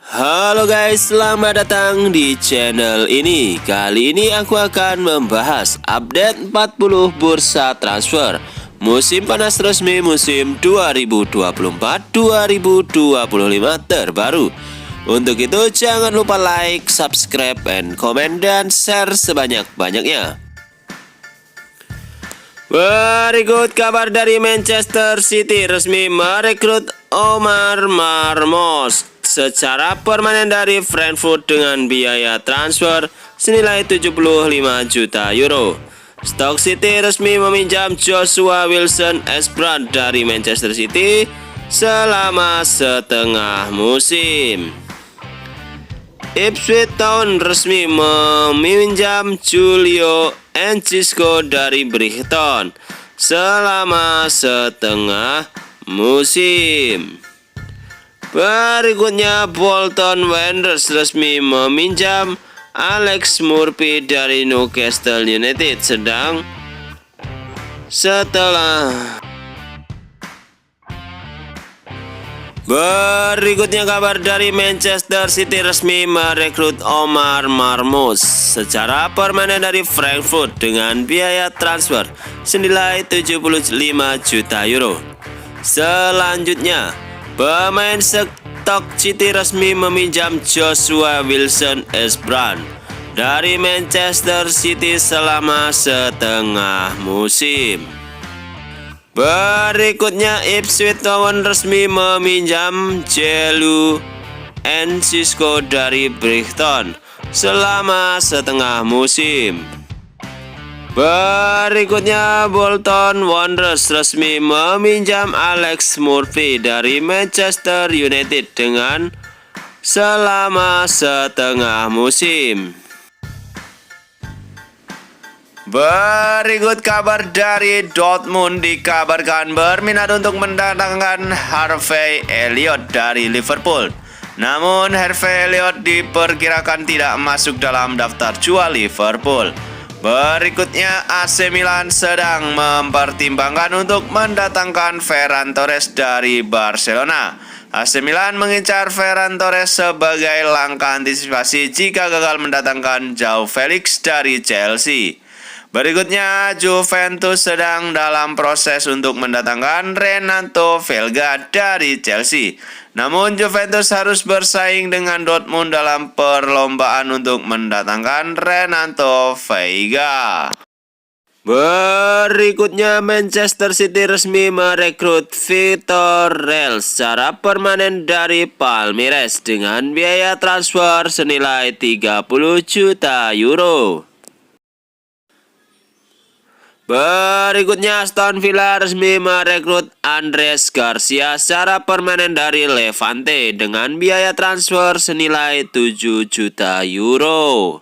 Halo guys, selamat datang di channel ini. Kali ini aku akan membahas update 40 bursa transfer musim panas resmi musim 2024-2025 terbaru. Untuk itu jangan lupa like, subscribe, and komen dan share sebanyak-banyaknya. Berikut kabar dari Manchester City resmi merekrut Omar Marmos secara permanen dari Frankfurt dengan biaya transfer senilai 75 juta euro. Stoke City resmi meminjam Joshua Wilson-Esperant dari Manchester City selama setengah musim. Ipswich Town resmi meminjam Julio Enciso dari Brighton selama setengah musim. Berikutnya, Bolton Wanderers resmi meminjam Alex Murphy dari Newcastle United Berikutnya kabar dari Manchester City resmi merekrut Omar Marmos secara permanen dari Frankfurt dengan biaya transfer senilai 75 juta euro. Selanjutnya, pemain Stoke City resmi meminjam Joshua Wilson-Esperant dari Manchester City selama setengah musim. Berikutnya, Ipswich Town resmi meminjam Julio Enciso dari Brighton selama setengah musim. Berikutnya, Bolton Wanderers resmi meminjam Alex Murphy dari Manchester United dengan selama setengah musim. Berikut kabar dari Dortmund, dikabarkan berminat untuk mendatangkan Harvey Elliott dari Liverpool. Namun Harvey Elliott diperkirakan tidak masuk dalam daftar jual Liverpool. Berikutnya, AC Milan sedang mempertimbangkan untuk mendatangkan Ferran Torres dari Barcelona. AC Milan mengincar Ferran Torres sebagai langkah antisipasi jika gagal mendatangkan Joao Felix dari Chelsea. Berikutnya, Juventus sedang dalam proses untuk mendatangkan Renato Veiga dari Chelsea. Namun Juventus harus bersaing dengan Dortmund dalam perlombaan untuk mendatangkan Renato Veiga. Berikutnya, Manchester City resmi merekrut Vitor Real secara permanen dari Palmeiras dengan biaya transfer senilai 30 juta euro. Berikutnya, Aston Villa resmi merekrut Andres Garcia secara permanen dari Levante dengan biaya transfer senilai 7 juta euro.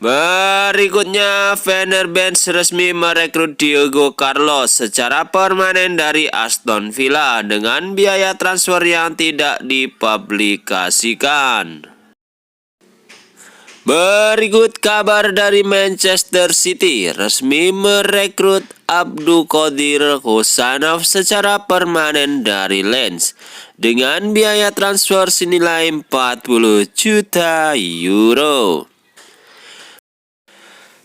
Berikutnya, Fenerbahce resmi merekrut Diego Carlos secara permanen dari Aston Villa dengan biaya transfer yang tidak dipublikasikan. Berikut kabar dari Manchester City resmi merekrut Abdulkadir Hosanov secara permanen dari Lens dengan biaya transfer senilai 40 juta euro.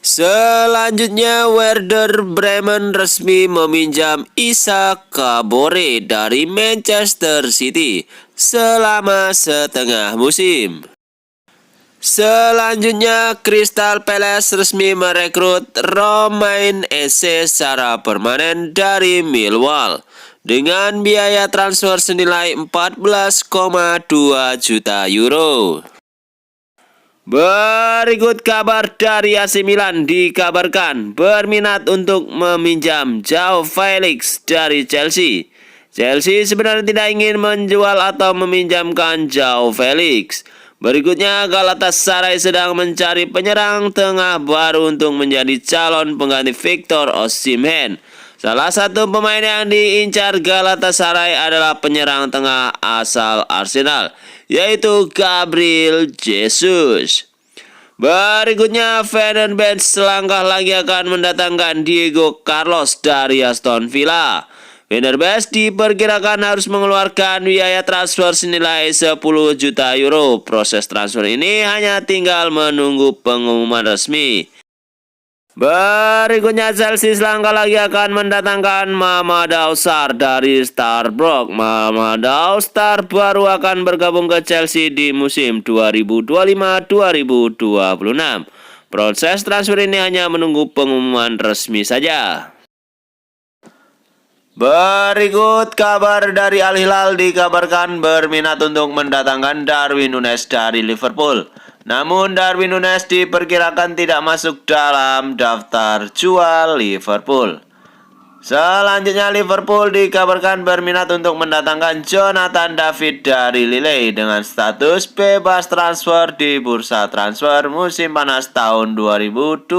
Selanjutnya, Werder Bremen resmi meminjam Isaac Kabore dari Manchester City selama setengah musim. Selanjutnya, Crystal Palace resmi merekrut Romain Esse secara permanen dari Millwall dengan biaya transfer senilai 14,2 juta euro. Berikut kabar dari AC Milan, dikabarkan berminat untuk meminjam Joao Felix dari Chelsea. Chelsea sebenarnya tidak ingin menjual atau meminjamkan Joao Felix. Berikutnya, Galatasaray sedang mencari penyerang tengah baru untuk menjadi calon pengganti Victor Osimhen. Salah satu pemain yang diincar Galatasaray adalah penyerang tengah asal Arsenal, yaitu Gabriel Jesus. Berikutnya, Fenerbahce selangkah lagi akan mendatangkan Diego Carlos dari Aston Villa. Fenerbahce diperkirakan harus mengeluarkan biaya transfer senilai 10 juta euro. Proses transfer ini hanya tinggal menunggu pengumuman resmi. Berikutnya Chelsea selangkah lagi akan mendatangkan Mamadou Sarr dari Starbuck. Mamadou Sarr baru akan bergabung ke Chelsea di musim 2025-2026. Proses transfer ini hanya menunggu pengumuman resmi saja. Berikut kabar dari Al Hilal, dikabarkan berminat untuk mendatangkan Darwin Núñez dari Liverpool. Namun Darwin Núñez diperkirakan tidak masuk dalam daftar jual Liverpool. Selanjutnya Liverpool dikabarkan berminat untuk mendatangkan Jonathan David dari Lille dengan status bebas transfer di bursa transfer musim panas tahun 2025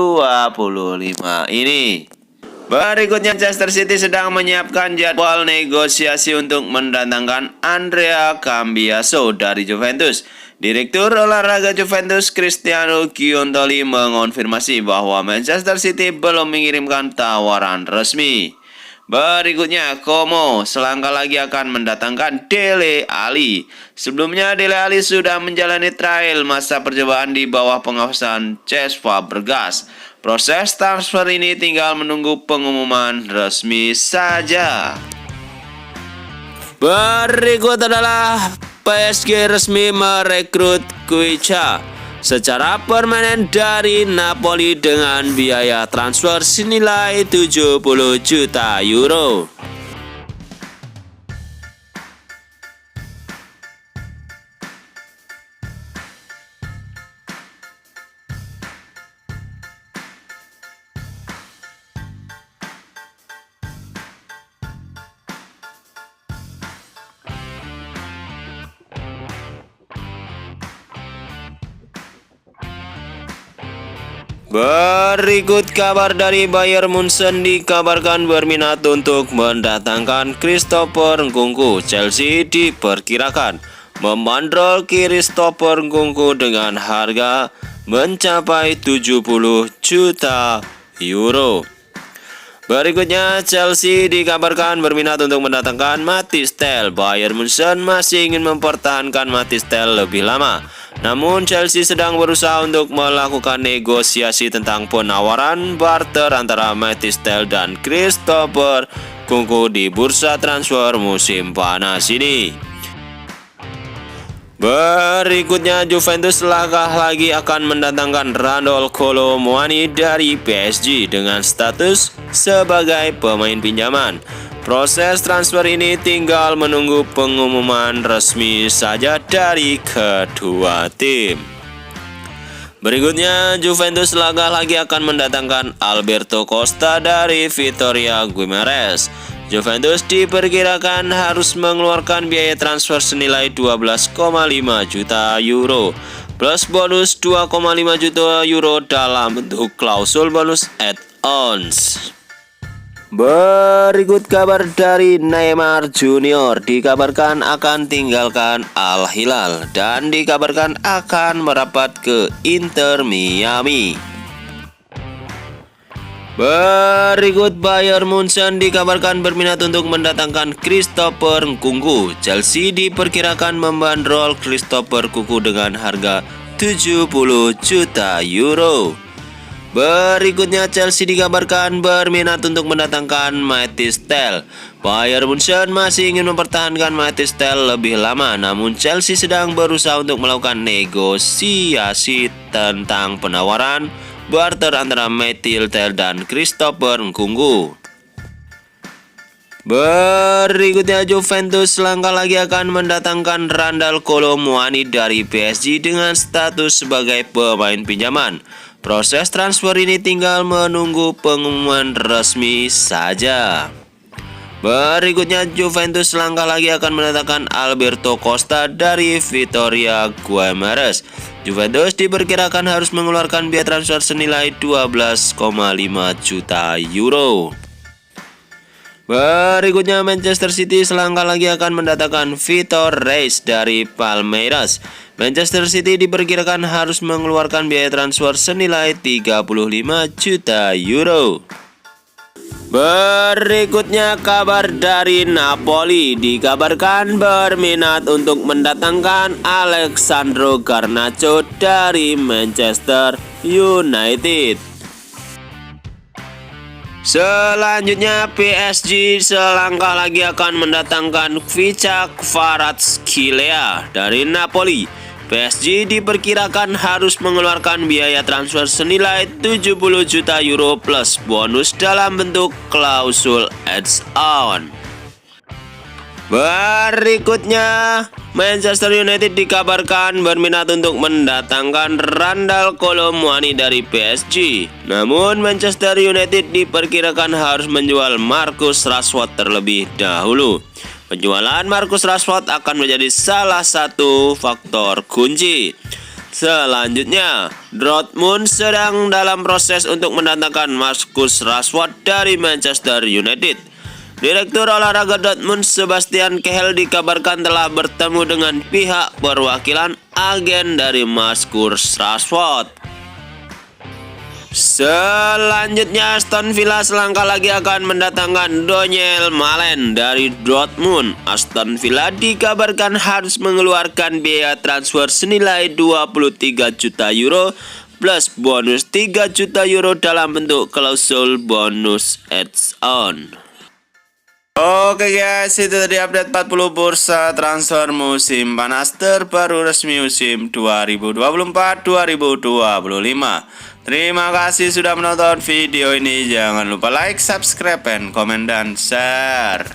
ini. Berikutnya Manchester City sedang menyiapkan jadwal negosiasi untuk mendatangkan Andrea Cambiaso dari Juventus. Direktur olahraga Juventus Cristiano Giuntoli mengonfirmasi bahwa Manchester City belum mengirimkan tawaran resmi. Berikutnya Como selangkah lagi akan mendatangkan Dele Alli. Sebelumnya Dele Alli sudah menjalani trial masa percobaan di bawah pengawasan Cesc Fabregas. Proses transfer ini tinggal menunggu pengumuman resmi saja. Berikut adalah PSG resmi merekrut Kuicha secara permanen dari Napoli dengan biaya transfer senilai 70 juta euro. Berikut kabar dari Bayern Munchen, dikabarkan berminat untuk mendatangkan Christopher Nkunku. Chelsea diperkirakan membandrol Christopher Nkunku dengan harga mencapai 70 juta euro. Berikutnya Chelsea dikabarkan berminat untuk mendatangkan Mathys Tel. Bayern Munchen masih ingin mempertahankan Mathys Tel lebih lama. Namun Chelsea sedang berusaha untuk melakukan negosiasi tentang penawaran barter antara Mathys Tel dan Christopher Nkunku di bursa transfer musim panas ini. Berikutnya Juventus selangkah lagi akan mendatangkan Randal Kolo Muani dari PSG dengan status sebagai pemain pinjaman. Proses transfer ini tinggal menunggu pengumuman resmi saja dari kedua tim. Berikutnya Juventus selangkah lagi akan mendatangkan Alberto Costa dari Vitória Guimarães. Juventus diperkirakan harus mengeluarkan biaya transfer senilai 12,5 juta euro plus bonus 2,5 juta euro dalam bentuk klausul bonus add-ons. Berikut kabar dari Neymar Junior, dikabarkan akan tinggalkan Al Hilal dan dikabarkan akan merapat ke Inter Miami. Berikut Bayern Munchen dikabarkan berminat untuk mendatangkan Christopher Nkunku. Chelsea diperkirakan membandrol Christopher Nkunku dengan harga 70 juta euro. Berikutnya Chelsea dikabarkan berminat untuk mendatangkan Mathys Tel. Bayern Munchen masih ingin mempertahankan Mathys Tel lebih lama, namun Chelsea sedang berusaha untuk melakukan negosiasi tentang penawaran barter antara Mathys Tel dan Christopher Nkunku. Berikutnya Juventus selangkah lagi akan mendatangkan Randal Kolo Muani dari PSG dengan status sebagai pemain pinjaman. Proses transfer ini tinggal menunggu pengumuman resmi saja. Berikutnya Juventus selangkah lagi akan mendatangkan Alberto Costa dari Vitória Guimarães. Juventus diperkirakan harus mengeluarkan biaya transfer senilai 12,5 juta euro. Berikutnya Manchester City selangkah lagi akan mendatangkan Vitor Reis dari Palmeiras. Manchester City diperkirakan harus mengeluarkan biaya transfer senilai 35 juta euro. Berikutnya kabar dari Napoli, dikabarkan berminat untuk mendatangkan Alexandro Garnacho dari Manchester United. Selanjutnya PSG selangkah lagi akan mendatangkan Vicha Kvaratskhelia dari Napoli. PSG diperkirakan harus mengeluarkan biaya transfer senilai 70 juta euro plus bonus dalam bentuk klausul add-on. Berikutnya, Manchester United dikabarkan berminat untuk mendatangkan Randal Kolo Muani dari PSG. Namun Manchester United diperkirakan harus menjual Marcus Rashford terlebih dahulu. Penjualan Marcus Rashford akan menjadi salah satu faktor kunci. Selanjutnya, Dortmund sedang dalam proses untuk mendatangkan Marcus Rashford dari Manchester United. Direktur olahraga Dortmund Sebastian Kehl dikabarkan telah bertemu dengan pihak perwakilan agen dari Marcus Rashford. Selanjutnya, Aston Villa selangkah lagi akan mendatangkan Donyell Malen dari Dortmund. Aston Villa dikabarkan harus mengeluarkan biaya transfer senilai 23 juta euro plus bonus 3 juta euro dalam bentuk klausul bonus add-on. Oke guys, itu tadi update 40 bursa transfer musim panas terbaru resmi musim 2024-2025. Terima kasih sudah menonton video ini. Jangan lupa like, subscribe, komen, dan share.